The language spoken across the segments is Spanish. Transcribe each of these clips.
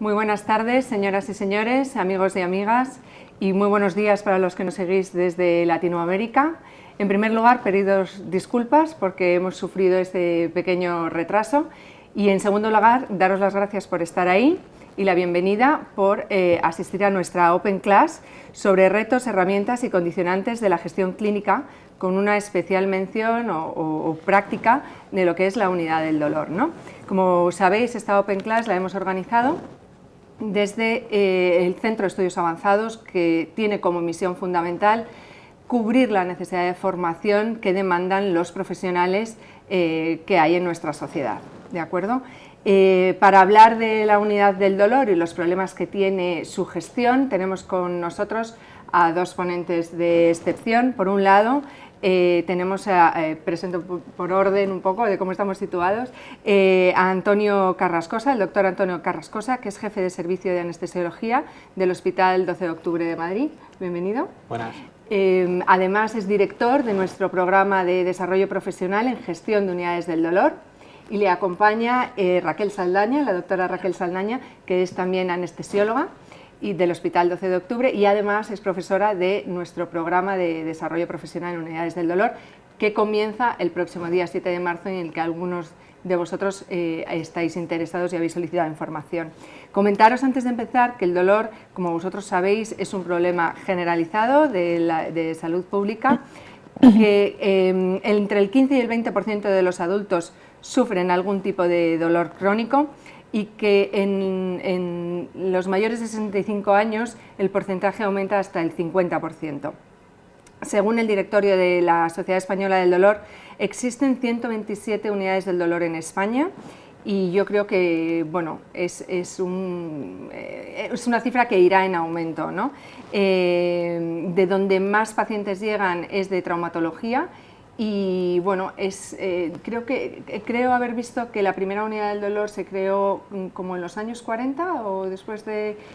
Muy buenas tardes, señoras y señores, amigos y amigas, y muy buenos días para los que nos seguís desde Latinoamérica. En primer lugar, pediros disculpas porque hemos sufrido este pequeño retraso, y en segundo lugar, daros las gracias por estar ahí y la bienvenida por asistir a nuestra Open Class sobre retos, herramientas y condicionantes de la gestión clínica, con una especial mención o práctica de lo que es la unidad del dolor, ¿no? Como sabéis, esta Open Class la hemos organizado desde el Centro de Estudios Avanzados, que tiene como misión fundamental cubrir la necesidad de formación que demandan los profesionales que hay en nuestra sociedad, ¿de acuerdo? Para hablar de la unidad del dolor y los problemas que tiene su gestión, tenemos con nosotros a dos ponentes de excepción. Por un lado, tenemos, presento por orden un poco de cómo estamos situados, a Antonio Carrascosa, el doctor Antonio Carrascosa, que es jefe de servicio de anestesiología del Hospital 12 de Octubre de Madrid. Bienvenido. Buenas. Además es director de nuestro programa de desarrollo profesional en gestión de unidades del dolor, y le acompaña Raquel Saldaña, la doctora Raquel Saldaña, que es también anestesióloga y del Hospital 12 de Octubre, y además es profesora de nuestro programa de desarrollo profesional en unidades del dolor, que comienza el próximo día 7 de marzo, y en el que algunos de vosotros estáis interesados y habéis solicitado información. Comentaros antes de empezar que el dolor, como vosotros sabéis, es un problema generalizado de salud pública, que entre el 15 y el 20% de los adultos sufren algún tipo de dolor crónico, y que en los mayores de 65 años el porcentaje aumenta hasta el 50%. Según el directorio de la Sociedad Española del Dolor, existen 127 unidades del dolor en España, y yo creo que bueno, es una cifra que irá en aumento, ¿no? De donde más pacientes llegan es de traumatología. Y bueno, creo haber visto que la primera unidad del dolor se creó como en los años 40 o después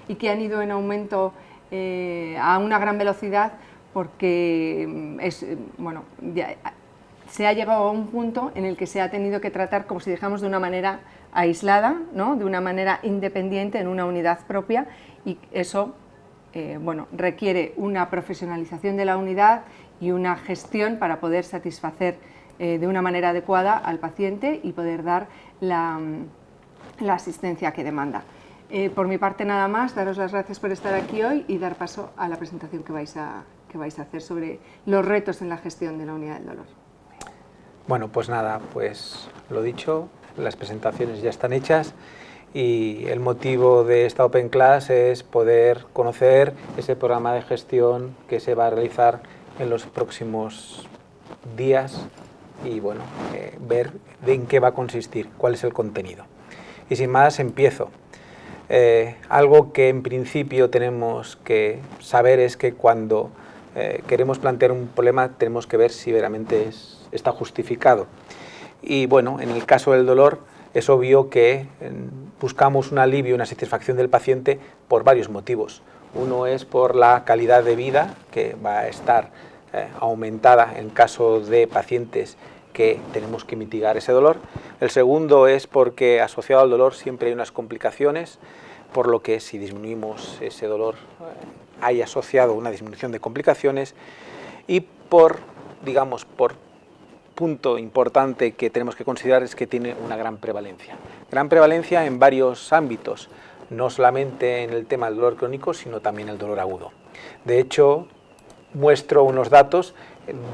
y que han ido en aumento a una gran velocidad, porque se ha llegado a un punto en el que se ha tenido que tratar, como si dijéramos, de una manera aislada, ¿no? De una manera independiente, en una unidad propia, y eso requiere una profesionalización de la unidad y una gestión para poder satisfacer de una manera adecuada al paciente y poder dar la asistencia que demanda. Por mi parte nada más, daros las gracias por estar aquí hoy y dar paso a la presentación que vais a hacer sobre los retos en la gestión de la unidad del dolor. Bueno, pues nada, pues lo dicho, las presentaciones ya están hechas, y el motivo de esta Open Class es poder conocer ese programa de gestión que se va a realizar en los próximos días y bueno, ver en qué va a consistir, cuál es el contenido. Y sin más, empiezo. Algo que en principio tenemos que saber es que cuando queremos plantear un problema tenemos que ver si verdaderamente está justificado. Y bueno, en el caso del dolor es obvio que buscamos un alivio, una satisfacción del paciente por varios motivos. Uno es por la calidad de vida, que va a estar aumentada en caso de pacientes que tenemos que mitigar ese dolor. El segundo es porque asociado al dolor siempre hay unas complicaciones, por lo que si disminuimos ese dolor hay asociado una disminución de complicaciones. Y por punto importante que tenemos que considerar es que tiene una gran prevalencia. Gran prevalencia en varios ámbitos, no solamente en el tema del dolor crónico, sino también el dolor agudo. De hecho, muestro unos datos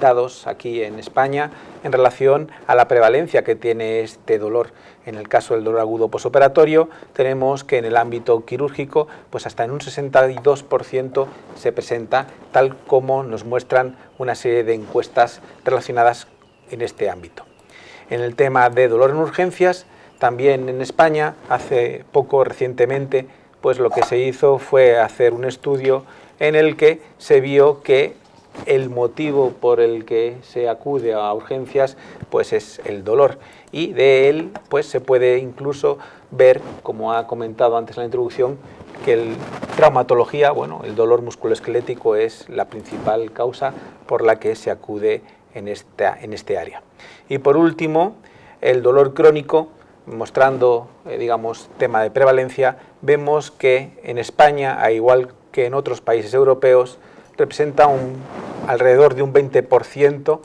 dados aquí en España en relación a la prevalencia que tiene este dolor. En el caso del dolor agudo posoperatorio, tenemos que en el ámbito quirúrgico, pues hasta en un 62% se presenta, tal como nos muestran una serie de encuestas relacionadas en este ámbito. En el tema de dolor en urgencias, también en España, hace poco, recientemente, pues lo que se hizo fue hacer un estudio en el que se vio que el motivo por el que se acude a urgencias pues es el dolor, y de él pues se puede incluso ver, como ha comentado antes en la introducción, que el traumatología, el dolor musculoesquelético es la principal causa por la que se acude en este área. Y por último, el dolor crónico mostrando, digamos, tema de prevalencia, vemos que en España, al igual que en otros países europeos, representa alrededor de un 20%,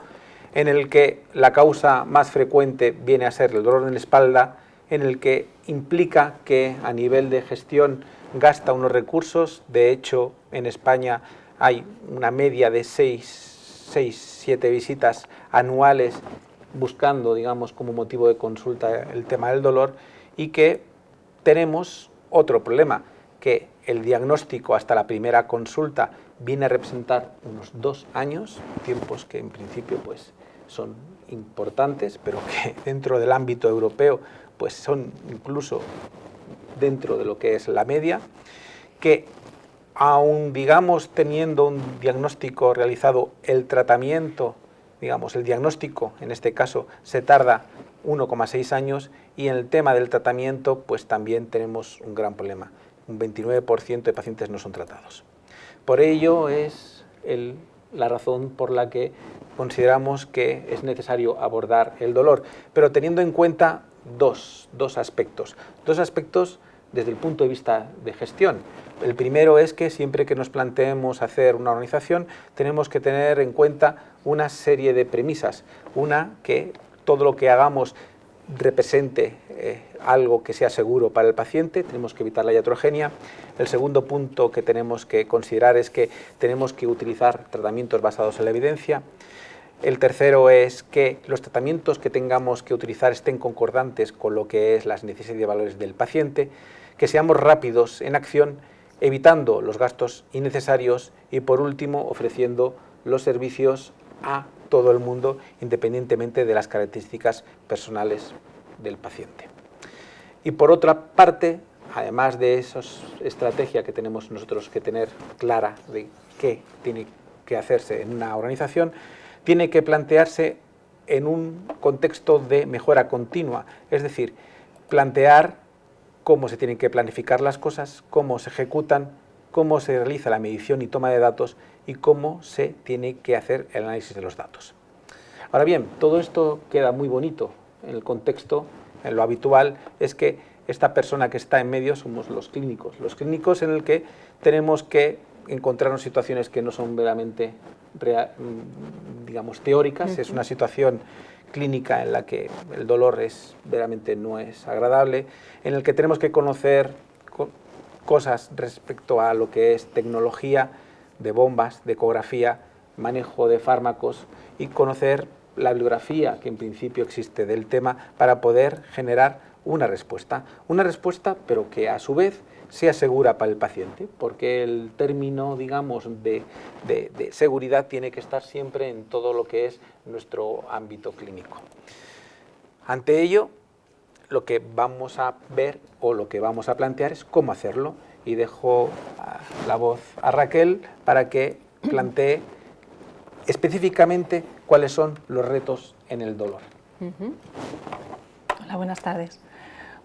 en el que la causa más frecuente viene a ser el dolor en la espalda, en el que implica que a nivel de gestión gasta unos recursos. De hecho, en España hay una media de 6-7 visitas anuales buscando, digamos, como motivo de consulta el tema del dolor, y que tenemos otro problema, que el diagnóstico hasta la primera consulta viene a representar unos 2 años, tiempos que en principio pues son importantes, pero que dentro del ámbito europeo pues son incluso dentro de lo que es la media, que aún, digamos, teniendo un diagnóstico realizado, el tratamiento, digamos, el diagnóstico en este caso se tarda 1,6 años, y en el tema del tratamiento pues también tenemos un gran problema. Un 29% de pacientes no son tratados. Por ello es la razón por la que consideramos que es necesario abordar el dolor, pero teniendo en cuenta dos aspectos desde el punto de vista de gestión. El primero es que siempre que nos planteemos hacer una organización tenemos que tener en cuenta una serie de premisas. Una, que todo lo que hagamos represente algo que sea seguro para el paciente, tenemos que evitar la iatrogenia. El segundo punto que tenemos que considerar es que tenemos que utilizar tratamientos basados en la evidencia. El tercero es que los tratamientos que tengamos que utilizar estén concordantes con lo que es las necesidades y valores del paciente, que seamos rápidos en acción, evitando los gastos innecesarios y, por último, ofreciendo los servicios a todo el mundo, independientemente de las características personales del paciente. Y por otra parte, además de esa estrategia que tenemos nosotros que tener clara de qué tiene que hacerse en una organización, tiene que plantearse en un contexto de mejora continua, es decir, plantear cómo se tienen que planificar las cosas, cómo se ejecutan, cómo se realiza la medición y toma de datos y cómo se tiene que hacer el análisis de los datos. Ahora bien, todo esto queda muy bonito en el contexto, en lo habitual es que esta persona que está en medio somos los clínicos en el que tenemos que encontrarnos situaciones que no son veramente, digamos, teóricas. Es una situación clínica en la que el dolor veramente no es agradable, en el que tenemos que conocer cosas respecto a lo que es tecnología de bombas, de ecografía, manejo de fármacos, y conocer la bibliografía que en principio existe del tema para poder generar una respuesta pero que a su vez sea segura para el paciente, porque el término, digamos, de seguridad tiene que estar siempre en todo lo que es nuestro ámbito clínico. Ante ello, lo que vamos a ver o lo que vamos a plantear es cómo hacerlo, y dejo la voz a Raquel para que plantee específicamente cuáles son los retos en el dolor. Hola, buenas tardes.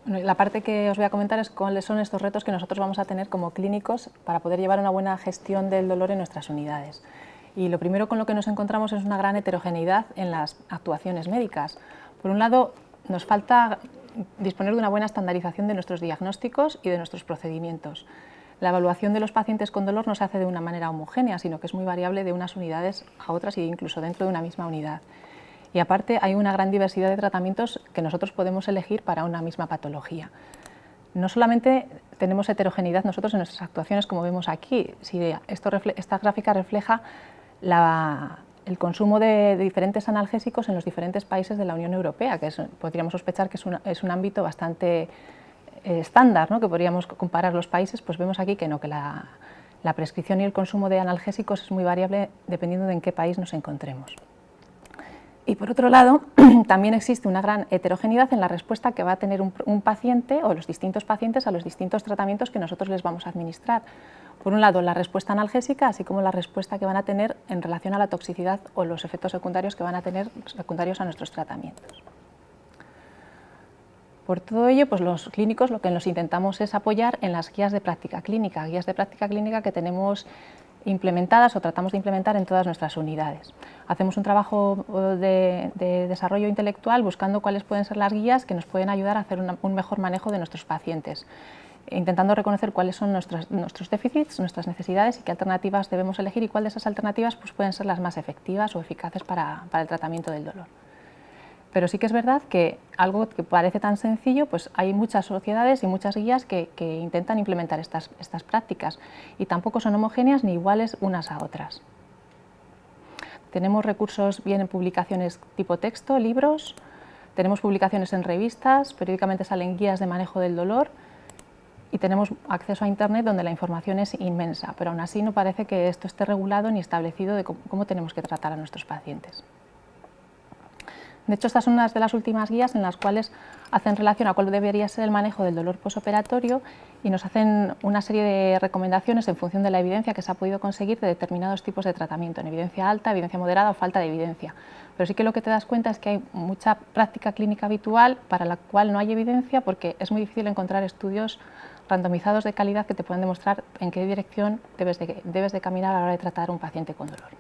Bueno, la parte que os voy a comentar es cuáles son estos retos que nosotros vamos a tener como clínicos para poder llevar una buena gestión del dolor en nuestras unidades. Y lo primero con lo que nos encontramos es una gran heterogeneidad en las actuaciones médicas. Por un lado, nos falta disponer de una buena estandarización de nuestros diagnósticos y de nuestros procedimientos. La evaluación de los pacientes con dolor no se hace de una manera homogénea, sino que es muy variable de unas unidades a otras e incluso dentro de una misma unidad. Y aparte hay una gran diversidad de tratamientos que nosotros podemos elegir para una misma patología. No solamente tenemos heterogeneidad nosotros en nuestras actuaciones, como vemos aquí, si esta gráfica refleja el consumo de diferentes analgésicos en los diferentes países de la Unión Europea, que podríamos sospechar que es un ámbito bastante estándar, ¿no? Que podríamos comparar los países, pues vemos aquí que no, que la prescripción y el consumo de analgésicos es muy variable dependiendo de en qué país nos encontremos. Y por otro lado, también existe una gran heterogeneidad en la respuesta que va a tener un paciente o los distintos pacientes a los distintos tratamientos que nosotros les vamos a administrar. Por un lado, la respuesta analgésica, así como la respuesta que van a tener en relación a la toxicidad o los efectos secundarios que van a tener secundarios a nuestros tratamientos. Por todo ello, pues los clínicos lo que nos intentamos es apoyar en las guías de práctica clínica que tenemos implementadas o tratamos de implementar en todas nuestras unidades. Hacemos un trabajo de desarrollo intelectual buscando cuáles pueden ser las guías que nos pueden ayudar a hacer un mejor manejo de nuestros pacientes, intentando reconocer cuáles son nuestros déficits, nuestras necesidades y qué alternativas debemos elegir y cuáles de esas alternativas pues, pueden ser las más efectivas o eficaces para el tratamiento del dolor. Pero sí que es verdad que algo que parece tan sencillo, pues hay muchas sociedades y muchas guías que intentan implementar estas prácticas y tampoco son homogéneas ni iguales unas a otras. Tenemos recursos bien en publicaciones tipo texto, libros, tenemos publicaciones en revistas, periódicamente salen guías de manejo del dolor y tenemos acceso a Internet donde la información es inmensa, pero aún así no parece que esto esté regulado ni establecido de cómo tenemos que tratar a nuestros pacientes. De hecho, estas son unas de las últimas guías en las cuales hacen relación a cuál debería ser el manejo del dolor posoperatorio y nos hacen una serie de recomendaciones en función de la evidencia que se ha podido conseguir de determinados tipos de tratamiento, en evidencia alta, evidencia moderada o falta de evidencia. Pero sí que lo que te das cuenta es que hay mucha práctica clínica habitual para la cual no hay evidencia porque es muy difícil encontrar estudios randomizados de calidad que te puedan demostrar en qué dirección debes de caminar a la hora de tratar a un paciente con dolor.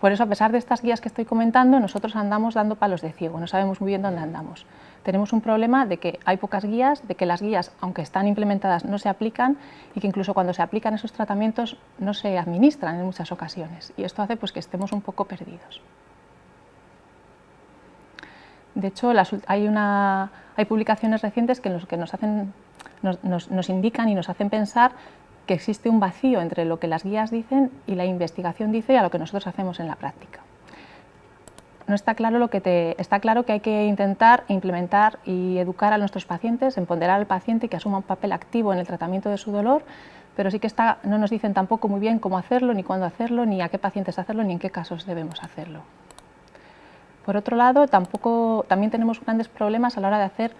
Por eso, a pesar de estas guías que estoy comentando, nosotros andamos dando palos de ciego, no sabemos muy bien dónde andamos. Tenemos un problema de que hay pocas guías, de que las guías, aunque están implementadas, no se aplican y que incluso cuando se aplican esos tratamientos no se administran en muchas ocasiones. Y esto hace pues, que estemos un poco perdidos. De hecho, hay publicaciones recientes que nos indican y nos hacen pensar que existe un vacío entre lo que las guías dicen y la investigación dice y a lo que nosotros hacemos en la práctica. No está claro está claro que hay que intentar implementar y educar a nuestros pacientes, empoderar al paciente que asuma un papel activo en el tratamiento de su dolor, pero sí que no nos dicen tampoco muy bien cómo hacerlo, ni cuándo hacerlo, ni a qué pacientes hacerlo, ni en qué casos debemos hacerlo. Por otro lado, también tenemos grandes problemas a la hora de hacer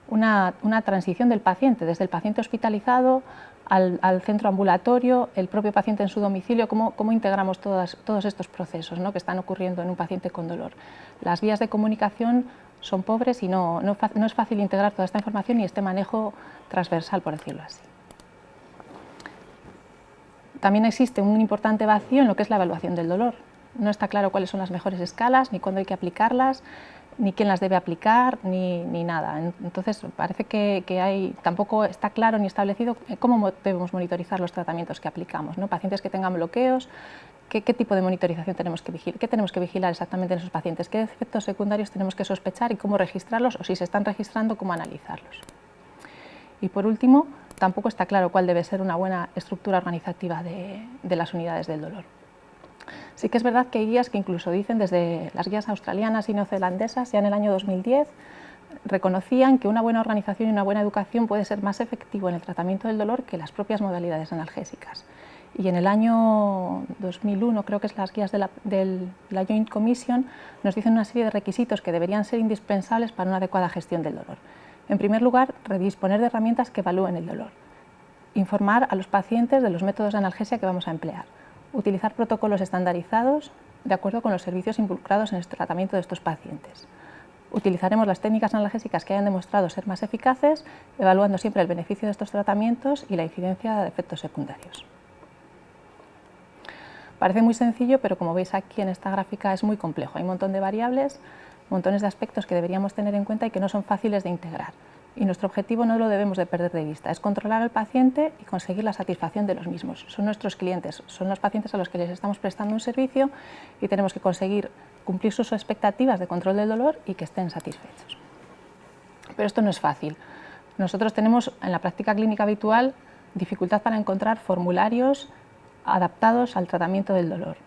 una transición del paciente, desde el paciente hospitalizado al centro ambulatorio, el propio paciente en su domicilio, cómo integramos todos estos procesos, ¿no?, que están ocurriendo en un paciente con dolor. Las vías de comunicación son pobres y no es fácil integrar toda esta información y este manejo transversal, por decirlo así. También existe un importante vacío en lo que es la evaluación del dolor. No está claro cuáles son las mejores escalas, ni cuándo hay que aplicarlas, ni quién las debe aplicar, ni nada. Entonces, parece que tampoco está claro ni establecido cómo debemos monitorizar los tratamientos que aplicamos, ¿no? Pacientes que tengan bloqueos, qué tipo de monitorización tenemos que vigilar, qué tenemos que vigilar exactamente en esos pacientes, qué efectos secundarios tenemos que sospechar y cómo registrarlos, o si se están registrando, cómo analizarlos. Y por último, tampoco está claro cuál debe ser una buena estructura organizativa de las unidades del dolor. Sí que es verdad que hay guías que incluso dicen, desde las guías australianas y neozelandesas, ya en el año 2010, reconocían que una buena organización y una buena educación puede ser más efectivo en el tratamiento del dolor que las propias modalidades analgésicas. Y en el año 2001, creo que es las guías de la Joint Commission, nos dicen una serie de requisitos que deberían ser indispensables para una adecuada gestión del dolor. En primer lugar, disponer de herramientas que evalúen el dolor. Informar a los pacientes de los métodos de analgesia que vamos a emplear. Utilizar protocolos estandarizados de acuerdo con los servicios involucrados en el tratamiento de estos pacientes. Utilizaremos las técnicas analgésicas que hayan demostrado ser más eficaces, evaluando siempre el beneficio de estos tratamientos y la incidencia de efectos secundarios. Parece muy sencillo, pero como veis aquí en esta gráfica es muy complejo. Hay un montón de variables, montones de aspectos que deberíamos tener en cuenta y que no son fáciles de integrar. Y nuestro objetivo no lo debemos de perder de vista, es controlar al paciente y conseguir la satisfacción de los mismos. Son nuestros clientes, son los pacientes a los que les estamos prestando un servicio y tenemos que conseguir cumplir sus expectativas de control del dolor y que estén satisfechos. Pero esto no es fácil. Nosotros tenemos en la práctica clínica habitual dificultad para encontrar formularios adaptados al tratamiento del dolor.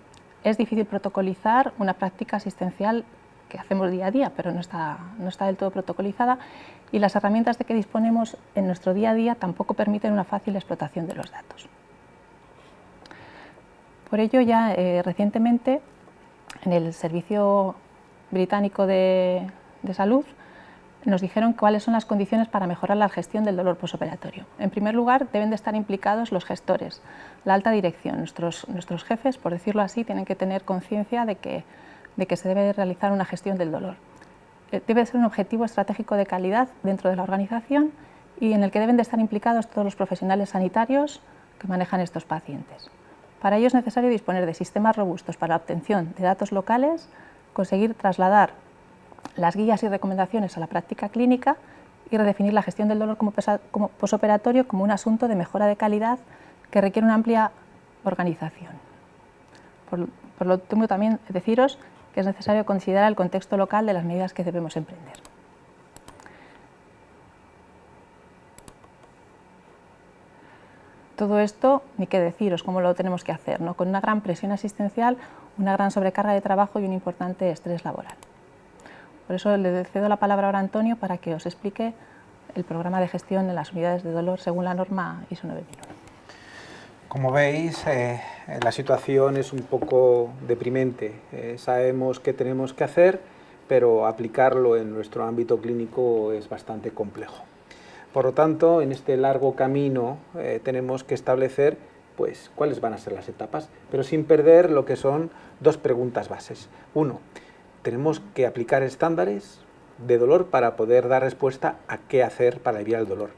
Es difícil protocolizar una práctica asistencial que hacemos día a día, pero no está del todo protocolizada, y las herramientas de que disponemos en nuestro día a día tampoco permiten una fácil explotación de los datos. Por ello, ya recientemente, en el Servicio Británico de Salud, nos dijeron cuáles son las condiciones para mejorar la gestión del dolor posoperatorio. En primer lugar, deben de estar implicados los gestores, la alta dirección. Nuestros jefes, por decirlo así, tienen que tener conciencia de que se debe realizar una gestión del dolor. Debe ser un objetivo estratégico de calidad dentro de la organización y en el que deben de estar implicados todos los profesionales sanitarios que manejan estos pacientes. Para ello es necesario disponer de sistemas robustos para la obtención de datos locales, conseguir trasladar las guías y recomendaciones a la práctica clínica y redefinir la gestión del dolor como posoperatorio como un asunto de mejora de calidad que requiere una amplia organización. Por lo tanto, también deciros que es necesario considerar el contexto local de las medidas que debemos emprender. Todo esto, ni qué deciros cómo lo tenemos que hacer, ¿no? Con una gran presión asistencial, una gran sobrecarga de trabajo y un importante estrés laboral. Por eso le cedo la palabra ahora a Antonio para que os explique el programa de gestión en las unidades de dolor según la norma ISO 9001. Como veis, la situación es un poco deprimente. Sabemos qué tenemos que hacer, pero aplicarlo en nuestro ámbito clínico es bastante complejo. Por lo tanto, en este largo camino tenemos que establecer pues, cuáles van a ser las etapas, pero sin perder lo que son dos preguntas bases. Uno, tenemos que aplicar estándares de dolor para poder dar respuesta a qué hacer para aliviar el dolor.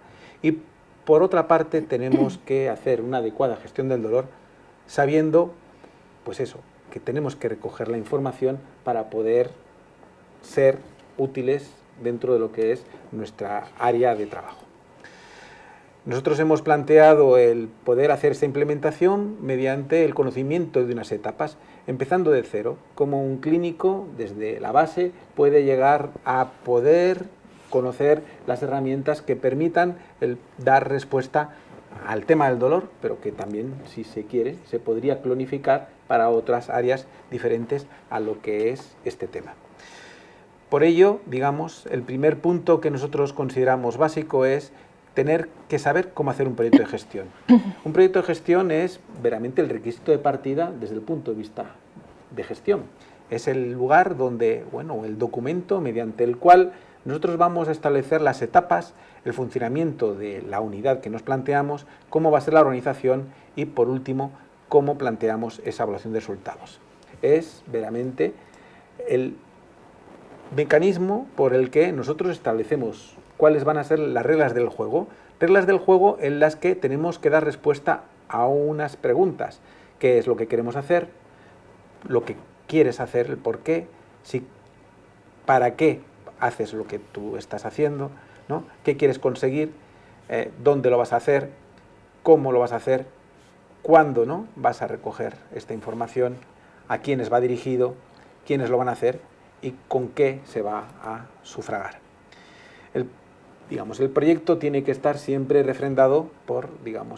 Y por otra parte, tenemos que hacer una adecuada gestión del dolor sabiendo, pues eso, que tenemos que recoger la información para poder ser útiles dentro de lo que es nuestra área de trabajo. Nosotros hemos planteado el poder hacer esta implementación mediante el conocimiento de unas etapas, empezando de cero, como un clínico desde la base puede llegar a poder conocer las herramientas que permitan dar respuesta al tema del dolor, pero que también, si se quiere, se podría clonificar para otras áreas diferentes a lo que es este tema. Por ello, digamos, el primer punto que nosotros consideramos básico es tener que saber cómo hacer un proyecto de gestión. Un proyecto de gestión es veramente el requisito de partida desde el punto de vista de gestión. Es el lugar donde, bueno, el documento mediante el cual nosotros vamos a establecer las etapas, el funcionamiento de la unidad que nos planteamos, cómo va a ser la organización y, por último, cómo planteamos esa evaluación de resultados. Es veramente el mecanismo por el que nosotros establecemos cuáles van a ser las reglas del juego en las que tenemos que dar respuesta a unas preguntas. ¿Qué es lo que queremos hacer? Lo que quieres hacer, el por qué, para qué haces lo que tú estás haciendo, ¿no? ¿Qué quieres conseguir? ¿Dónde lo vas a hacer? ¿Cómo lo vas a hacer? ¿Cuándo, no, vas a recoger esta información? ¿A quiénes va dirigido? ¿Quiénes lo van a hacer? ¿Y con qué se va a sufragar? El proyecto tiene que estar siempre refrendado por,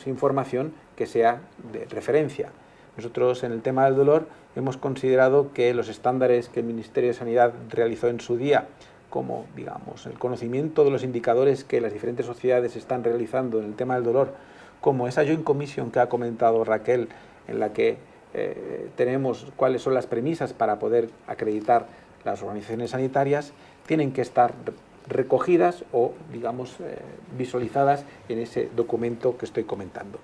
información que sea de referencia. Nosotros en el tema del dolor hemos considerado que los estándares que el Ministerio de Sanidad realizó en su día, como el conocimiento de los indicadores que las diferentes sociedades están realizando en el tema del dolor, como esa Joint Commission que ha comentado Raquel, en la que tenemos cuáles son las premisas para poder acreditar las organizaciones sanitarias, tienen que estar recogidas o, visualizadas en ese documento que estoy comentando.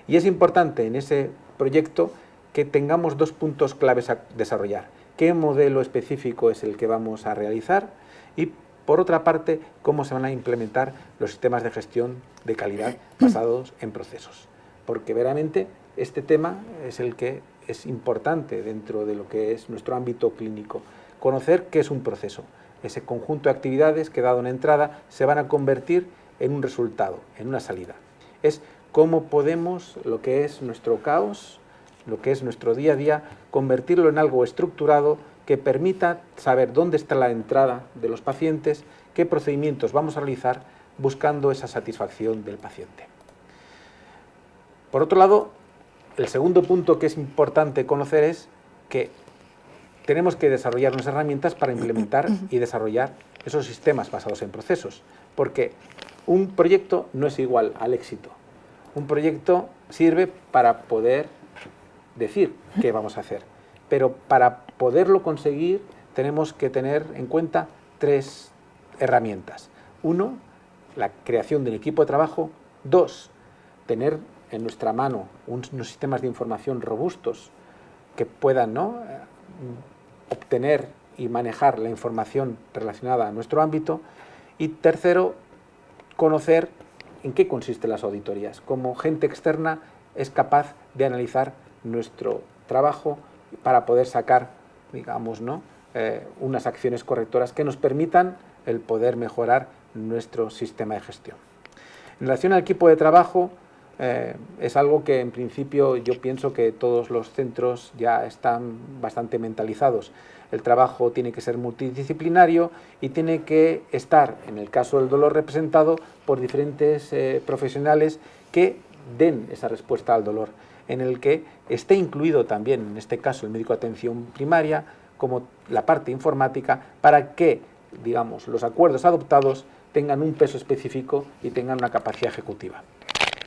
Y es importante en ese proyecto que tengamos dos puntos claves a desarrollar. ¿Qué modelo específico es el que vamos a realizar? Y, por otra parte, cómo se van a implementar los sistemas de gestión de calidad basados en procesos. Porque, veramente, este tema es el que es importante dentro de lo que es nuestro ámbito clínico. Conocer qué es un proceso. Ese conjunto de actividades que, dado una entrada, se van a convertir en un resultado, en una salida. Es cómo podemos lo que es nuestro caos, lo que es nuestro día a día, convertirlo en algo estructurado que permita saber dónde está la entrada de los pacientes, qué procedimientos vamos a realizar buscando esa satisfacción del paciente. Por otro lado, el segundo punto que es importante conocer es que tenemos que desarrollar unas herramientas para implementar y desarrollar esos sistemas basados en procesos, porque un proyecto no es igual al éxito. Un proyecto sirve para poder decir qué vamos a hacer, pero para poderlo conseguir tenemos que tener en cuenta tres herramientas. Uno, la creación de un equipo de trabajo. Dos, tener en nuestra mano unos sistemas de información robustos que puedan obtener y manejar la información relacionada a nuestro ámbito. Y tercero, conocer en qué consisten las auditorías, cómo gente externa es capaz de analizar nuestro trabajo para poder sacar, digamos, ¿no? Unas acciones correctoras que nos permitan el poder mejorar nuestro sistema de gestión. En relación al equipo de trabajo, es algo que en principio yo pienso que todos los centros ya están bastante mentalizados. El trabajo tiene que ser multidisciplinario y tiene que estar, en el caso del dolor, representado por diferentes profesionales que den esa respuesta al dolor, en el que esté incluido también, en este caso, el médico de atención primaria, como la parte informática, para que, digamos, los acuerdos adoptados tengan un peso específico y tengan una capacidad ejecutiva.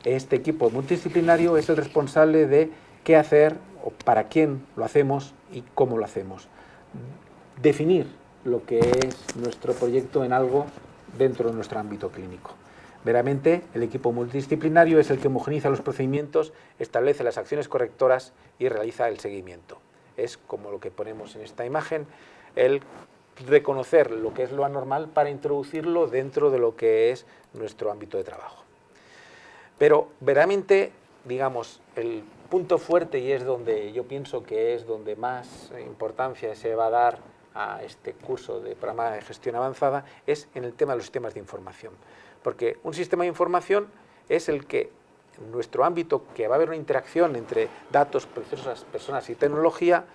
Este equipo multidisciplinario es el responsable de qué hacer, o para quién lo hacemos y cómo lo hacemos. Definir lo que es nuestro proyecto en algo dentro de nuestro ámbito clínico. Veramente, el equipo multidisciplinario es el que homogeniza los procedimientos, establece las acciones correctoras y realiza el seguimiento. Es como lo que ponemos en esta imagen, el reconocer lo que es lo anormal para introducirlo dentro de lo que es nuestro ámbito de trabajo. Pero veramente, digamos, el punto fuerte, y es donde yo pienso que es donde más importancia se va a dar a este curso de programa de gestión avanzada, es en el tema de los sistemas de información. Porque un sistema de información es el que, en nuestro ámbito, que va a haber una interacción entre datos, procesos, personas y tecnología,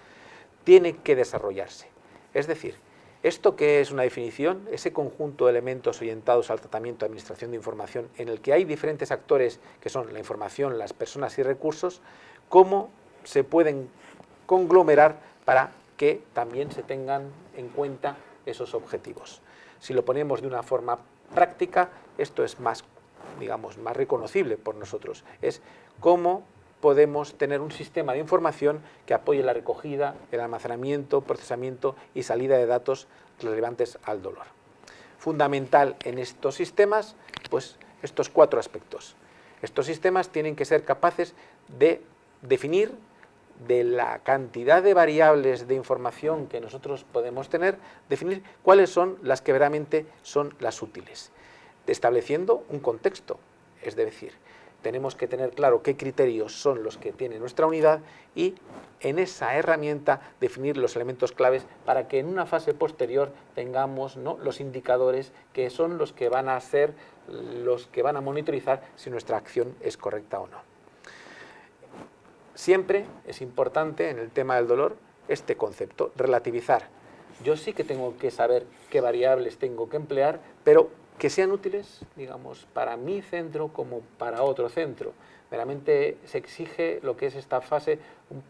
tiene que desarrollarse. Es decir, esto que es una definición, ese conjunto de elementos orientados al tratamiento de administración de información en el que hay diferentes actores que son la información, las personas y recursos, cómo se pueden conglomerar para que también se tengan en cuenta esos objetivos. Si lo ponemos de una forma práctica, esto es más, digamos, más reconocible por nosotros. Es cómo podemos tener un sistema de información que apoye la recogida, el almacenamiento, procesamiento y salida de datos relevantes al dolor. Fundamental en estos sistemas, pues estos 4 aspectos. Estos sistemas tienen que ser capaces de definir de la cantidad de variables de información que nosotros podemos tener, definir cuáles son las que verdaderamente son las útiles, estableciendo un contexto, es decir, tenemos que tener claro qué criterios son los que tiene nuestra unidad y en esa herramienta definir los elementos claves para que en una fase posterior tengamos, ¿no?, los indicadores que son los que van a ser los que van a monitorizar si nuestra acción es correcta o no. Siempre es importante en el tema del dolor este concepto, relativizar. Yo sí que tengo que saber qué variables tengo que emplear, pero que sean útiles, digamos, para mi centro como para otro centro. Veramente se exige lo que es esta fase, un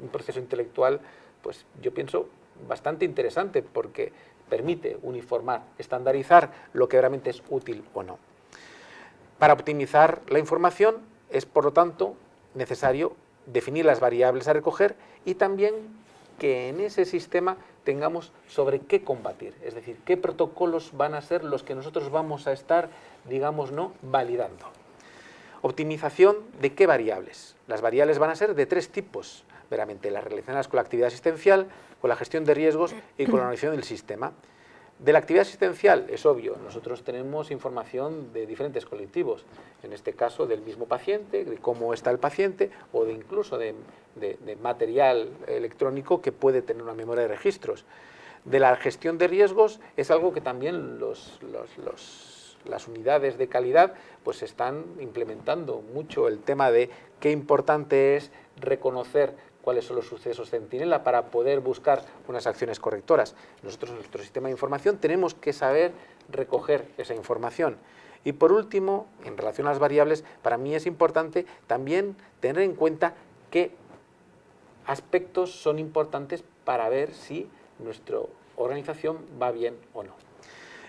proceso intelectual, pues yo pienso bastante interesante porque permite uniformar, estandarizar lo que realmente es útil o no. Para optimizar la información es, por lo tanto, necesario definir las variables a recoger y también que en ese sistema tengamos sobre qué combatir, es decir, qué protocolos van a ser los que nosotros vamos a estar, digamos, ¿no?, validando. Optimización de qué variables. Las variables van a ser de 3 tipos, veramente las relacionadas con la actividad asistencial, con la gestión de riesgos y con la organización del sistema. De la actividad asistencial, es obvio, nosotros tenemos información de diferentes colectivos, en este caso del mismo paciente, de cómo está el paciente, o de incluso de material electrónico que puede tener una memoria de registros. De la gestión de riesgos es algo que también las unidades de calidad pues están implementando mucho el tema de qué importante es reconocer cuáles son los sucesos centinela para poder buscar unas acciones correctoras. Nosotros en nuestro sistema de información tenemos que saber recoger esa información. Y por último, en relación a las variables, para mí es importante también tener en cuenta qué aspectos son importantes para ver si nuestra organización va bien o no.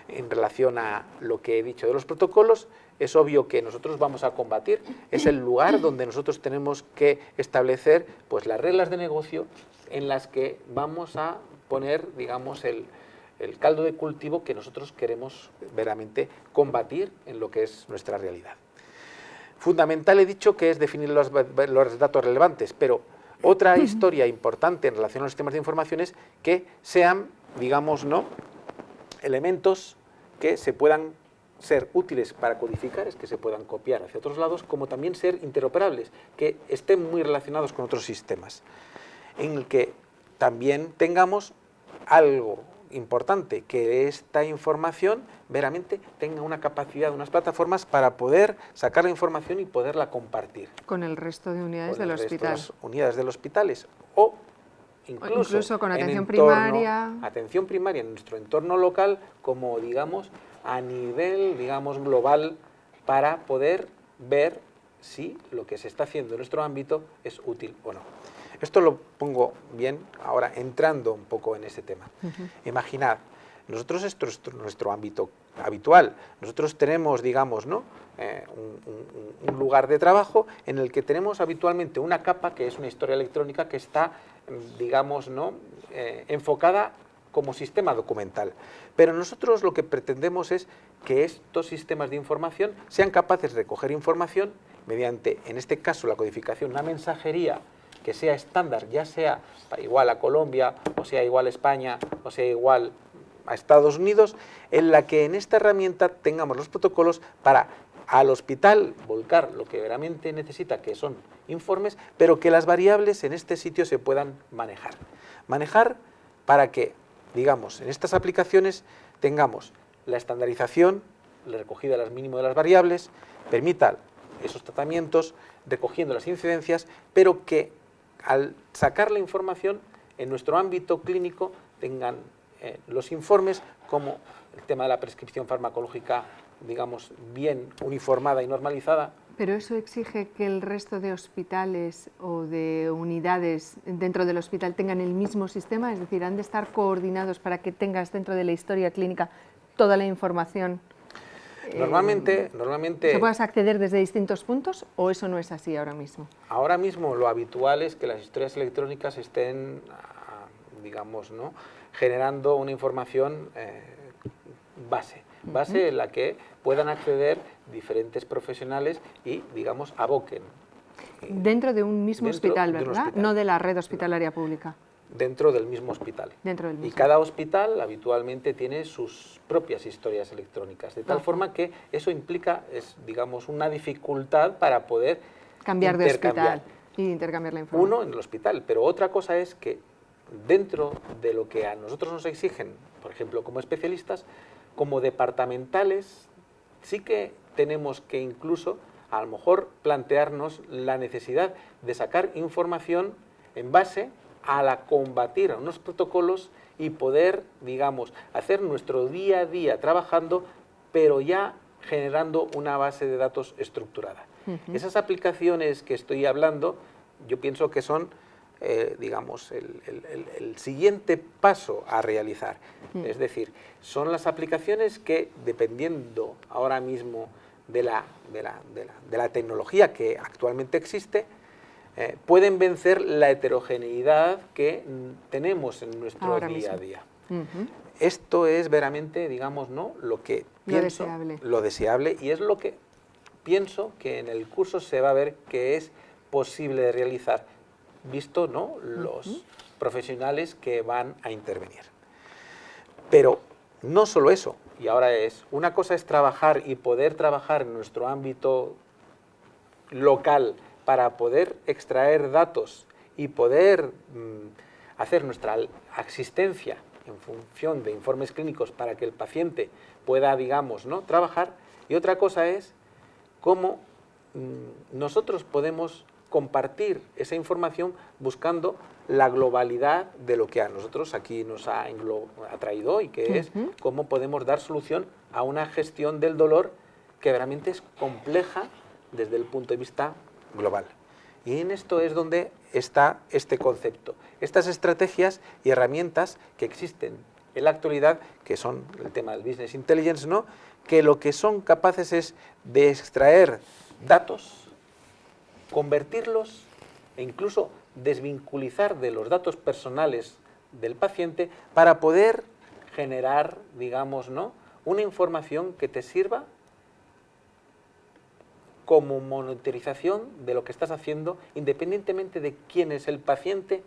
En relación a lo que he dicho de los protocolos, es obvio que nosotros vamos a combatir, es el lugar donde nosotros tenemos que establecer pues, las reglas de negocio en las que vamos a poner, digamos, el caldo de cultivo que nosotros queremos verdaderamente combatir en lo que es nuestra realidad. Fundamental, he dicho, que es definir los datos relevantes, pero otra historia importante en relación a los sistemas de información es que sean, digamos, ¿no?, elementos que se puedan ser útiles para codificar, es que se puedan copiar hacia otros lados, como también ser interoperables, que estén muy relacionados con otros sistemas, en el que también tengamos algo importante, que esta información veramente tenga una capacidad, unas plataformas para poder sacar la información y poderla compartir con el resto de unidades con del el resto de hospital. las unidades del hospitales, o incluso con en atención entorno- primaria. atención primaria en nuestro entorno local, como digamos a nivel global, para poder ver si lo que se está haciendo en nuestro ámbito es útil o no. Esto lo pongo bien ahora entrando un poco en ese tema. Imaginad, nosotros, esto es nuestro ámbito habitual, nosotros tenemos, digamos, ¿no?, un lugar de trabajo en el que tenemos habitualmente una capa que es una historia electrónica que está, digamos, ¿no?, enfocada como sistema documental. Pero nosotros lo que pretendemos es que estos sistemas de información sean capaces de recoger información mediante, en este caso, la codificación, una mensajería que sea estándar, ya sea igual a Colombia, o sea igual a España, o sea igual a Estados Unidos, en la que en esta herramienta tengamos los protocolos para al hospital volcar lo que realmente necesita, que son informes, pero que las variables en este sitio se puedan manejar. Manejar para que, digamos, en estas aplicaciones tengamos la estandarización, la recogida de las mínimo de las variables, permita esos tratamientos, recogiendo las incidencias, pero que al sacar la información en nuestro ámbito clínico tengan los informes como el tema de la prescripción farmacológica, digamos, bien uniformada y normalizada. Pero eso exige que el resto de hospitales o de unidades dentro del hospital tengan el mismo sistema, es decir, han de estar coordinados para que tengas dentro de la historia clínica toda la información. Normalmente ¿Se puedas acceder desde distintos puntos o eso no es así ahora mismo? Ahora mismo lo habitual es que las historias electrónicas estén, digamos, ¿no?, generando una información base en la que puedan acceder diferentes profesionales y, digamos, aboquen. Dentro de un mismo hospital, de un ¿verdad? hospital. No de la red hospitalaria pública. Dentro del mismo hospital. Dentro del mismo. Y cada hospital habitualmente tiene sus propias historias electrónicas, de tal forma que eso implica, digamos, una dificultad para poder cambiar de hospital y intercambiar la información. Uno en el hospital, pero otra cosa es que dentro de lo que a nosotros nos exigen, por ejemplo, como especialistas, como departamentales, sí que tenemos que incluso a lo mejor plantearnos la necesidad de sacar información en base a la combatir a unos protocolos y poder, digamos, hacer nuestro día a día trabajando, pero ya generando una base de datos estructurada. Esas aplicaciones que estoy hablando, yo pienso que son, digamos, el siguiente paso a realizar. Es decir, son las aplicaciones que, dependiendo ahora mismo de la tecnología que actualmente existe, pueden vencer la heterogeneidad que tenemos en nuestro ahora día a mismo. día. Esto es veramente, digamos, ¿no?, lo que pienso, lo deseable, y es lo que pienso que en el curso se va a ver que es posible de realizar, visto, ¿no?, los profesionales que van a intervenir. Pero no solo eso, y ahora una cosa es trabajar y poder trabajar en nuestro ámbito local para poder extraer datos y poder hacer nuestra asistencia en función de informes clínicos para que el paciente pueda, digamos, ¿no?, trabajar, y otra cosa es cómo nosotros podemos compartir esa información buscando la globalidad de lo que a nosotros aquí nos ha traído, y que es cómo podemos dar solución a una gestión del dolor que realmente es compleja desde el punto de vista global. Y en esto es donde está este concepto, estas estrategias y herramientas que existen en la actualidad, que son el tema del Business Intelligence, ¿no?, que lo que son capaces es de extraer datos, convertirlos e incluso desvinculizar de los datos personales del paciente para poder generar, digamos, ¿no?, una información que te sirva como monitorización de lo que estás haciendo, independientemente de quién es el paciente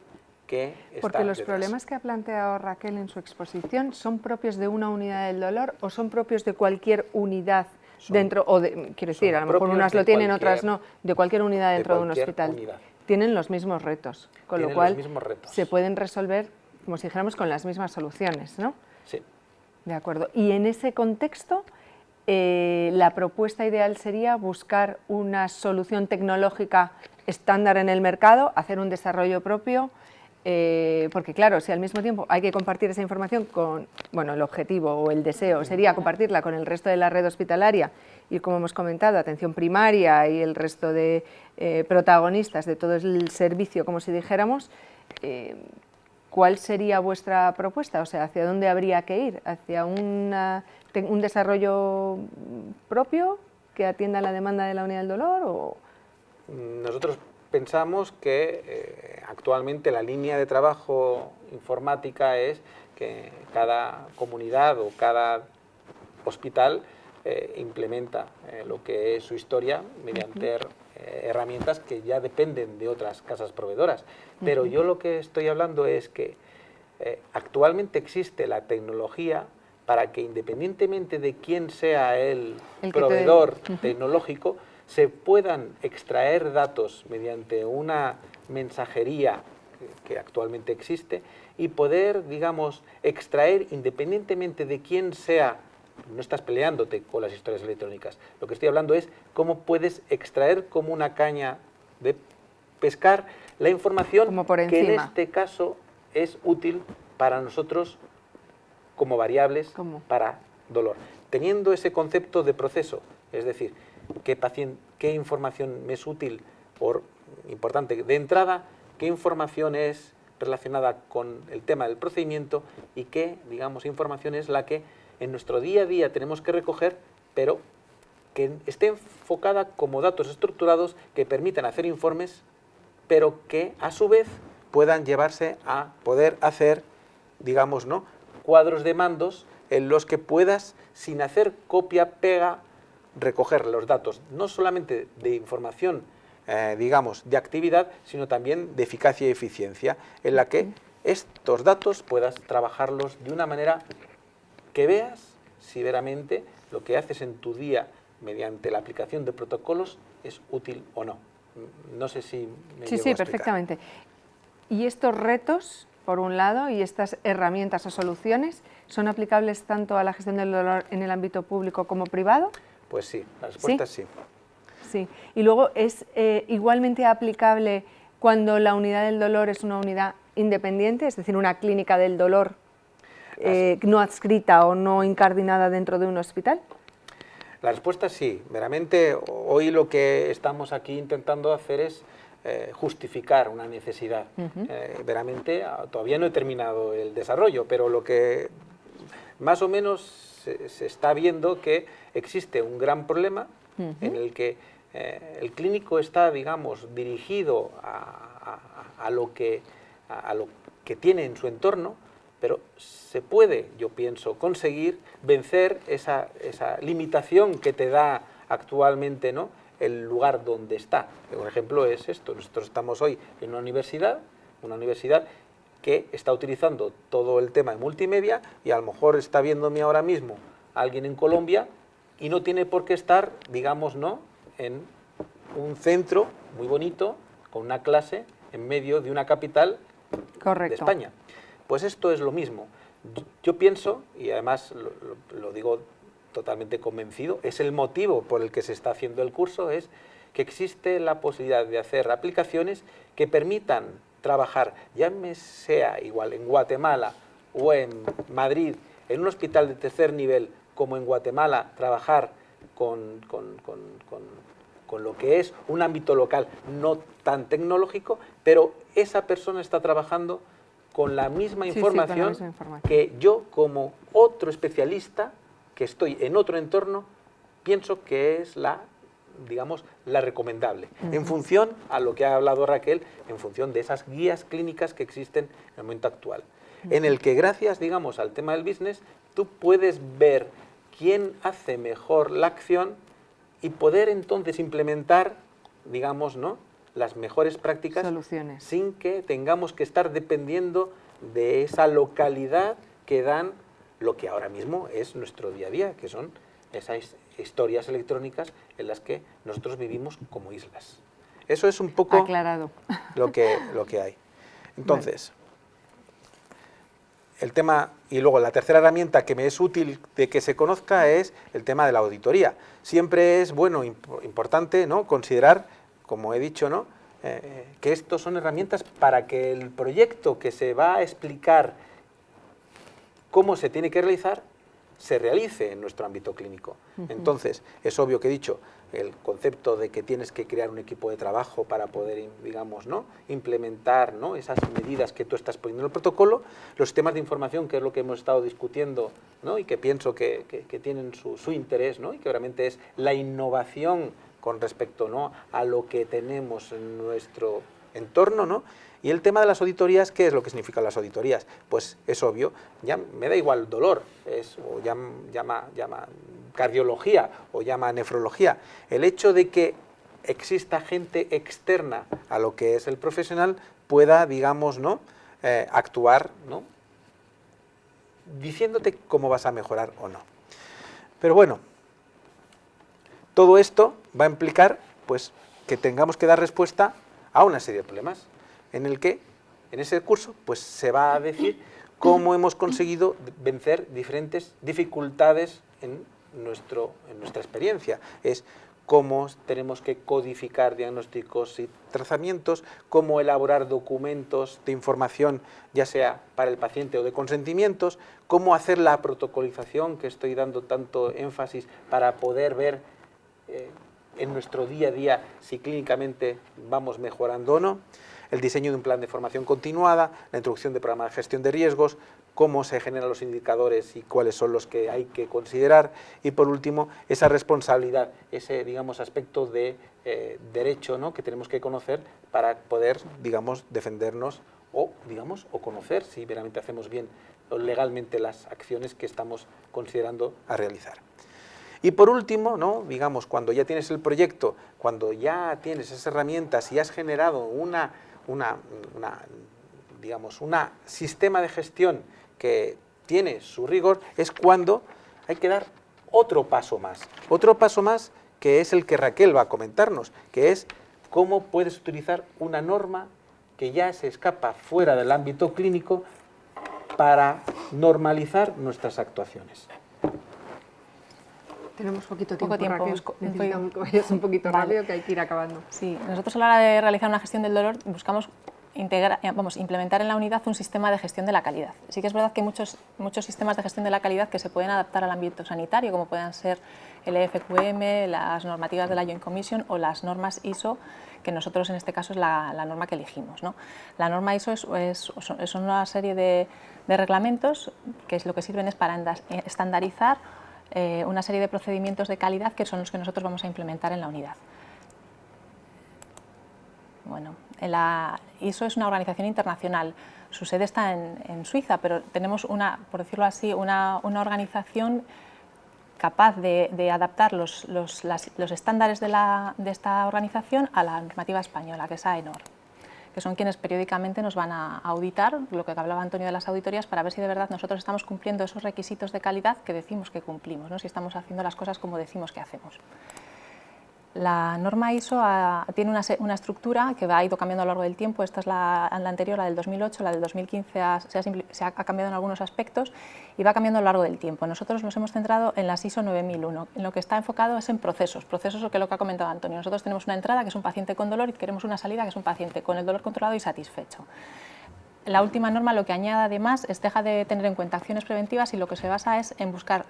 que está Porque los detrás. problemas que ha planteado Raquel en su exposición son propios de una unidad del dolor o son propios de cualquier unidad dentro, quiero decir, a lo mejor propios unas de lo tienen, cualquier- otras no, de cualquier unidad dentro de un cualquier hospital. unidad. Tienen los mismos retos, con lo Tienen cual los mismos retos. se pueden resolver, como si dijéramos, con las mismas soluciones, ¿no? Sí. De acuerdo. Y en ese contexto, la propuesta ideal sería buscar una solución tecnológica estándar en el mercado, hacer un desarrollo propio, porque claro, si al mismo tiempo hay que compartir esa información con, bueno, el objetivo o el deseo sería compartirla con el resto de la red hospitalaria y, como hemos comentado, atención primaria y el resto de protagonistas de todo el servicio, como si dijéramos, ¿cuál sería vuestra propuesta? O sea, ¿hacia dónde habría que ir? ¿Hacia un desarrollo propio que atienda la demanda de la unidad del dolor? O... Nosotros pensamos que actualmente la línea de trabajo informática es que cada comunidad o cada hospital implementa lo que es su historia mediante herramientas que ya dependen de otras casas proveedoras. Pero yo lo que estoy hablando es que actualmente existe la tecnología para que, independientemente de quién sea el proveedor tecnológico, se puedan extraer datos mediante una mensajería que actualmente existe y poder, digamos, extraer independientemente de quién sea. No estás peleándote con las historias electrónicas. Lo que estoy hablando es cómo puedes extraer como una caña de pescar la información como por que en encima. este caso es útil para nosotros como variables para dolor. Teniendo ese concepto de proceso, es decir, qué información me es útil, importante de entrada, qué información es relacionada con el tema del procedimiento y qué, digamos, información es la que en nuestro día a día tenemos que recoger, pero que esté enfocada como datos estructurados que permitan hacer informes, pero que a su vez puedan llevarse a poder hacer, digamos, ¿no?, cuadros de mandos en los que puedas, sin hacer copia-pega, recoger los datos, no solamente de información, digamos, de actividad, sino también de eficacia y eficiencia, en la que estos datos puedas trabajarlos de una manera que veas si veramente lo que haces en tu día mediante la aplicación de protocolos es útil o no. No sé si me Sí, llego a sí, explicar. perfectamente. Y estos retos, por un lado, y estas herramientas o soluciones, ¿son aplicables tanto a la gestión del dolor en el ámbito público como privado? Pues sí, la respuesta ¿Sí? es sí. Sí. Y luego, ¿es igualmente aplicable cuando la unidad del dolor es una unidad independiente, es decir, una clínica del dolor no adscrita o no incardinada dentro de un hospital? La respuesta es sí. Meramente, hoy lo que estamos aquí intentando hacer es justificar una necesidad. Veramente, todavía no he terminado el desarrollo, pero lo que más o menos se está viendo que existe un gran problema en el que el clínico está, digamos, dirigido a lo que tiene en su entorno, pero se puede, yo pienso, conseguir vencer esa limitación que te da actualmente, ¿no?, el lugar donde está. Un ejemplo es esto: nosotros estamos hoy en una universidad que está utilizando todo el tema de multimedia y a lo mejor está viéndome ahora mismo alguien en Colombia y no tiene por qué estar, digamos, ¿no?, en un centro muy bonito con una clase en medio de una capital de España. Pues esto es lo mismo. Yo pienso, y además lo digo totalmente convencido, es el motivo por el que se está haciendo el curso, es que existe la posibilidad de hacer aplicaciones que permitan trabajar, ya me sea igual en Guatemala o en Madrid, en un hospital de tercer nivel, como en Guatemala, trabajar con lo que es un ámbito local no tan tecnológico, pero esa persona está trabajando con la misma información, que yo, como otro especialista que estoy en otro entorno, pienso que es la recomendable, en función a lo que ha hablado Raquel, en función de esas guías clínicas que existen en el momento actual, en el que, gracias, digamos, al tema del business, tú puedes ver quién hace mejor la acción y poder entonces implementar, digamos, ¿no?, las mejores prácticas Soluciones. sin que tengamos que estar dependiendo de esa localidad que dan lo que ahora mismo es nuestro día a día, que son esas historias electrónicas en las que nosotros vivimos como islas. Eso es un poco Aclarado. lo que hay. Entonces, el tema, y luego la tercera herramienta que me es útil de que se conozca es el tema de la auditoría. Siempre es bueno, importante, ¿no?, considerar, como he dicho, ¿no?, que estos son herramientas para que el proyecto que se va a explicar cómo se tiene que realizar, se realice en nuestro ámbito clínico. Entonces, es obvio que he dicho el concepto de que tienes que crear un equipo de trabajo para poder, digamos, ¿no?, implementar, ¿no?, esas medidas que tú estás poniendo en el protocolo, los sistemas de información, que es lo que hemos estado discutiendo, ¿no?, y que pienso que tienen su interés, ¿no?, y que realmente es la innovación con respecto, ¿no?, a lo que tenemos en nuestro entorno, ¿no? Y el tema de las auditorías, ¿qué es lo que significan las auditorías? Pues es obvio, ya me da igual dolor, o llama cardiología o llama nefrología. El hecho de que exista gente externa a lo que es el profesional pueda, digamos, ¿no?, actuar, ¿no?, diciéndote cómo vas a mejorar o no. Pero bueno, todo esto va a implicar, pues, que tengamos que dar respuesta a una serie de problemas, en el que, en ese curso, pues se va a decir cómo hemos conseguido vencer diferentes dificultades en nuestra experiencia. Es cómo tenemos que codificar diagnósticos y tratamientos, cómo elaborar documentos de información, ya sea para el paciente o de consentimientos, cómo hacer la protocolización, que estoy dando tanto énfasis, para poder ver en nuestro día a día si clínicamente vamos mejorando o no, el diseño de un plan de formación continuada, la introducción de programas de gestión de riesgos, cómo se generan los indicadores y cuáles son los que hay que considerar, y por último, esa responsabilidad, ese, digamos, aspecto de derecho, ¿no?, que tenemos que conocer para poder, digamos, defendernos o conocer si realmente hacemos bien legalmente las acciones que estamos considerando a realizar. Y por último, ¿no?, digamos, cuando ya tienes el proyecto, cuando ya tienes esas herramientas y has generado un sistema de gestión que tiene su rigor, es cuando hay que dar otro paso más que es el que Raquel va a comentarnos, que es cómo puedes utilizar una norma que ya se escapa fuera del ámbito clínico para normalizar nuestras actuaciones. Tenemos poco Poco tiempo, tiempo. Raquel. Necesitamos que vayas un poquito rápido, que hay que ir acabando. Sí, nosotros a la hora de realizar una gestión del dolor buscamos implementar en la unidad un sistema de gestión de la calidad. Sí que es verdad que hay muchos sistemas de gestión de la calidad que se pueden adaptar al ámbito sanitario, como puedan ser el EFQM, las normativas de la Joint Commission o las normas ISO, que nosotros en este caso es la norma que elegimos, ¿no? La norma ISO son una serie de reglamentos que lo que sirven es para estandarizar una serie de procedimientos de calidad que son los que nosotros vamos a implementar en la unidad. Bueno, la ISO es una organización internacional, su sede está en Suiza, pero tenemos por decirlo así, una organización capaz de adaptar los estándares de esta organización a la normativa española, que es AENOR, que son quienes periódicamente nos van a auditar, lo que hablaba Antonio de las auditorías, para ver si de verdad nosotros estamos cumpliendo esos requisitos de calidad que decimos que cumplimos, ¿no?, si estamos haciendo las cosas como decimos que hacemos. La norma ISO tiene una estructura que ha ido cambiando a lo largo del tiempo. Esta es la anterior, la del 2008, la del 2015 se ha cambiado en algunos aspectos y va cambiando a lo largo del tiempo. Nosotros nos hemos centrado en las ISO 9001, en lo que está enfocado es en procesos, que es lo que ha comentado Antonio. Nosotros tenemos una entrada que es un paciente con dolor y queremos una salida que es un paciente con el dolor controlado y satisfecho. La última norma lo que añade además es deja de tener en cuenta acciones preventivas y lo que se basa es en buscar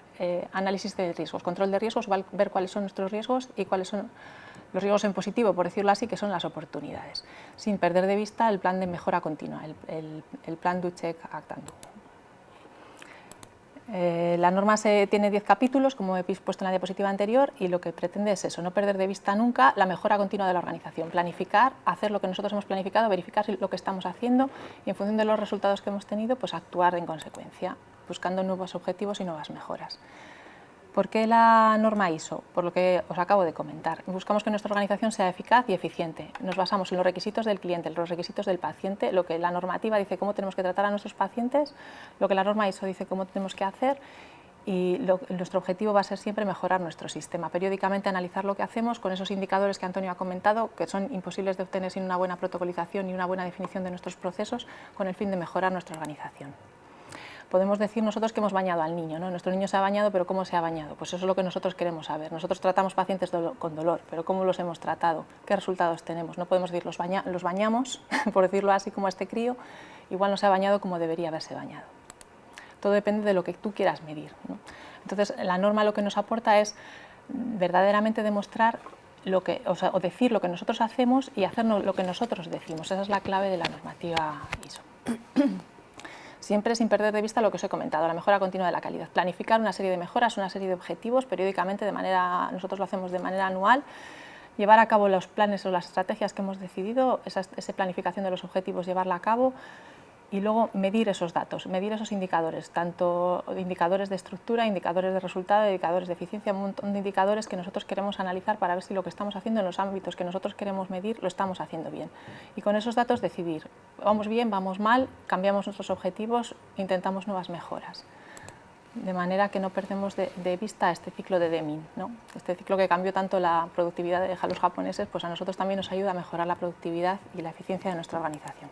análisis de riesgos, control de riesgos, ver cuáles son nuestros riesgos y cuáles son los riesgos en positivo, por decirlo así, que son las oportunidades, sin perder de vista el plan de mejora continua, el plan Do Check Act and Do. La norma tiene 10 capítulos, como he puesto en la diapositiva anterior, y lo que pretende es eso, no perder de vista nunca la mejora continua de la organización, planificar, hacer lo que nosotros hemos planificado, verificar lo que estamos haciendo y en función de los resultados que hemos tenido, pues actuar en consecuencia, buscando nuevos objetivos y nuevas mejoras. ¿Por qué la norma ISO? Por lo que os acabo de comentar. Buscamos que nuestra organización sea eficaz y eficiente. Nos basamos en los requisitos del cliente, en los requisitos del paciente, lo que la normativa dice cómo tenemos que tratar a nuestros pacientes, lo que la norma ISO dice cómo tenemos que hacer, y nuestro objetivo va a ser siempre mejorar nuestro sistema. Periódicamente analizar lo que hacemos con esos indicadores que Antonio ha comentado, que son imposibles de obtener sin una buena protocolización y una buena definición de nuestros procesos, con el fin de mejorar nuestra organización. Podemos decir nosotros que hemos bañado al niño, ¿no? Nuestro niño se ha bañado, pero ¿cómo se ha bañado? Pues eso es lo que nosotros queremos saber. Nosotros tratamos pacientes con dolor, pero ¿cómo los hemos tratado? ¿Qué resultados tenemos? No podemos decir los bañamos, por decirlo así, como a este crío, igual no se ha bañado como debería haberse bañado. Todo depende de lo que tú quieras medir, ¿no? Entonces, la norma lo que nos aporta es verdaderamente demostrar o decir lo que nosotros hacemos y hacer lo que nosotros decimos. Esa es la clave de la normativa ISO. Siempre sin perder de vista lo que os he comentado, la mejora continua de la calidad. Planificar una serie de mejoras, una serie de objetivos periódicamente, nosotros lo hacemos de manera anual, llevar a cabo los planes o las estrategias que hemos decidido, esa planificación de los objetivos, llevarla a cabo, y luego medir esos datos, medir esos indicadores, tanto indicadores de estructura, indicadores de resultado, indicadores de eficiencia, un montón de indicadores que nosotros queremos analizar para ver si lo que estamos haciendo en los ámbitos que nosotros queremos medir lo estamos haciendo bien. Y con esos datos decidir, vamos bien, vamos mal, cambiamos nuestros objetivos, intentamos nuevas mejoras. De manera que no perdemos de vista este ciclo de Deming, ¿no? Este ciclo que cambió tanto la productividad de los japoneses, pues a nosotros también nos ayuda a mejorar la productividad y la eficiencia de nuestra organización.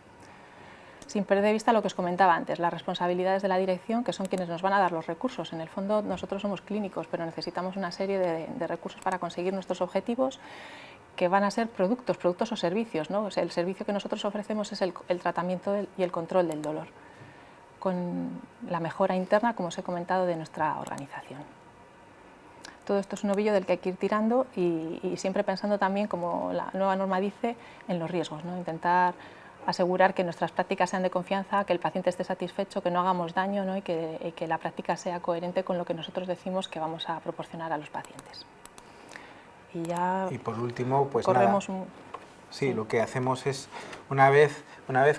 Sin perder de vista lo que os comentaba antes, las responsabilidades de la dirección, que son quienes nos van a dar los recursos. En el fondo nosotros somos clínicos, pero necesitamos una serie de recursos para conseguir nuestros objetivos, que van a ser productos o servicios, ¿no? O sea, el servicio que nosotros ofrecemos es el tratamiento y el control del dolor, con la mejora interna, como os he comentado, de nuestra organización. Todo esto es un ovillo del que hay que ir tirando y siempre pensando también, como la nueva norma dice, en los riesgos, ¿no? Intentar asegurar que nuestras prácticas sean de confianza, que el paciente esté satisfecho, que no hagamos daño, ¿no? y que la práctica sea coherente con lo que nosotros decimos que vamos a proporcionar a los pacientes. Y por último, pues corremos nada. Sí, lo que hacemos es, una vez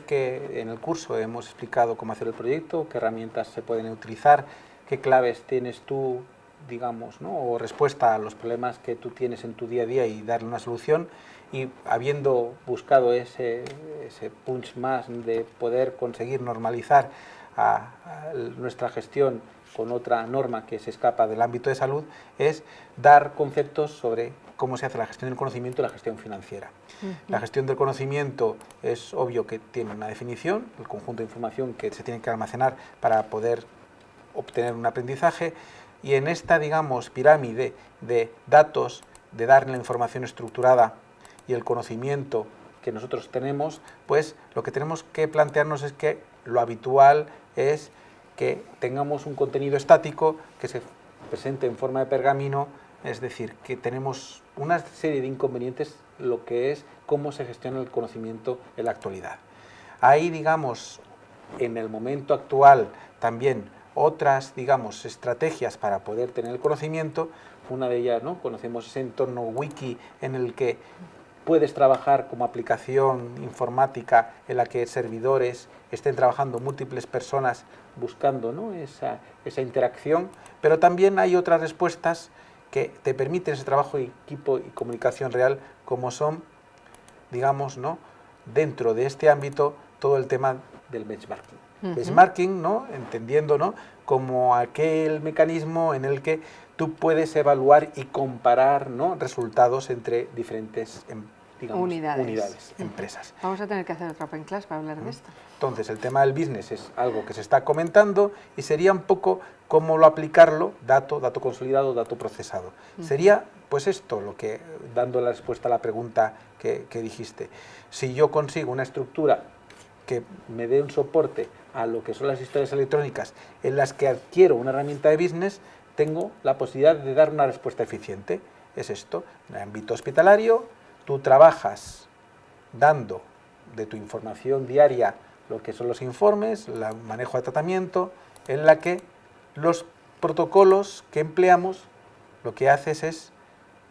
que en el curso hemos explicado cómo hacer el proyecto, qué herramientas se pueden utilizar, qué claves tienes tú, digamos, ¿no? o respuesta a los problemas que tú tienes en tu día a día y darle una solución, y habiendo buscado ese punch más de poder conseguir normalizar a nuestra gestión con otra norma que se escapa del ámbito de salud, es dar conceptos sobre cómo se hace la gestión del conocimiento y la gestión financiera. La gestión del conocimiento es obvio que tiene una definición, el conjunto de información que se tiene que almacenar para poder obtener un aprendizaje, y en esta, digamos, pirámide de datos, de dar la información estructurada y el conocimiento que nosotros tenemos, pues lo que tenemos que plantearnos es que lo habitual es que tengamos un contenido estático que se presente en forma de pergamino, es decir, que tenemos una serie de inconvenientes lo que es cómo se gestiona el conocimiento en la actualidad. Hay, digamos, en el momento actual también otras, digamos, estrategias para poder tener el conocimiento. Una de ellas, ¿no? Conocemos ese entorno wiki en el que puedes trabajar como aplicación informática en la que servidores estén trabajando múltiples personas buscando, ¿no? esa interacción, pero también hay otras respuestas que te permiten ese trabajo de equipo y comunicación real, como son, digamos, ¿no? dentro de este ámbito, todo el tema del benchmarking. Benchmarking, ¿no? entendiendo, ¿no? como aquel mecanismo en el que tú puedes evaluar y comparar, ¿no? resultados entre diferentes digamos, unidades, empresas. Vamos a tener que hacer otra Open Class para hablar de esto. Entonces, el tema del business es algo que se está comentando y sería un poco cómo lo aplicarlo, dato consolidado, dato procesado. Sería, pues esto, lo que, dando la respuesta a la pregunta que dijiste. Si yo consigo una estructura que me dé un soporte a lo que son las historias electrónicas en las que adquiero una herramienta de business, tengo la posibilidad de dar una respuesta eficiente. Es esto, en el ámbito hospitalario, tú trabajas dando de tu información diaria lo que son los informes, el manejo de tratamiento, en la que los protocolos que empleamos lo que haces es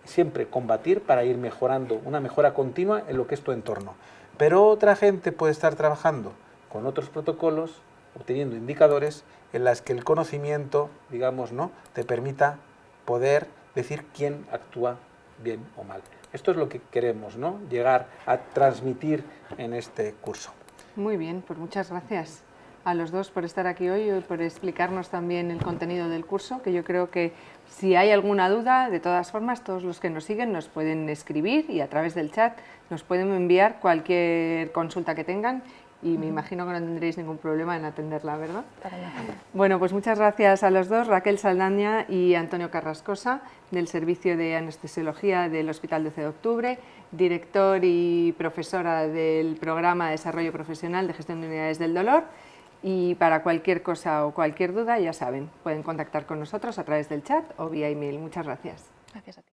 siempre combatir para ir mejorando, una mejora continua en lo que es tu entorno. Pero otra gente puede estar trabajando con otros protocolos, obteniendo indicadores en las que el conocimiento, digamos, ¿no? te permita poder decir quién actúa bien o mal. Esto es lo que queremos, ¿no? Llegar a transmitir en este curso. Muy bien, pues muchas gracias a los dos por estar aquí hoy y por explicarnos también el contenido del curso, que yo creo que si hay alguna duda, de todas formas, todos los que nos siguen nos pueden escribir y a través del chat nos pueden enviar cualquier consulta que tengan y me imagino que no tendréis ningún problema en atenderla, ¿verdad? Bueno, pues muchas gracias a los dos, Raquel Saldaña y Antonio Carrascosa, del Servicio de Anestesiología del Hospital 12 de Octubre, director y profesora del Programa de Desarrollo Profesional de Gestión de Unidades del Dolor. Y para cualquier cosa o cualquier duda, ya saben, pueden contactar con nosotros a través del chat o vía email. Muchas gracias. Gracias a ti.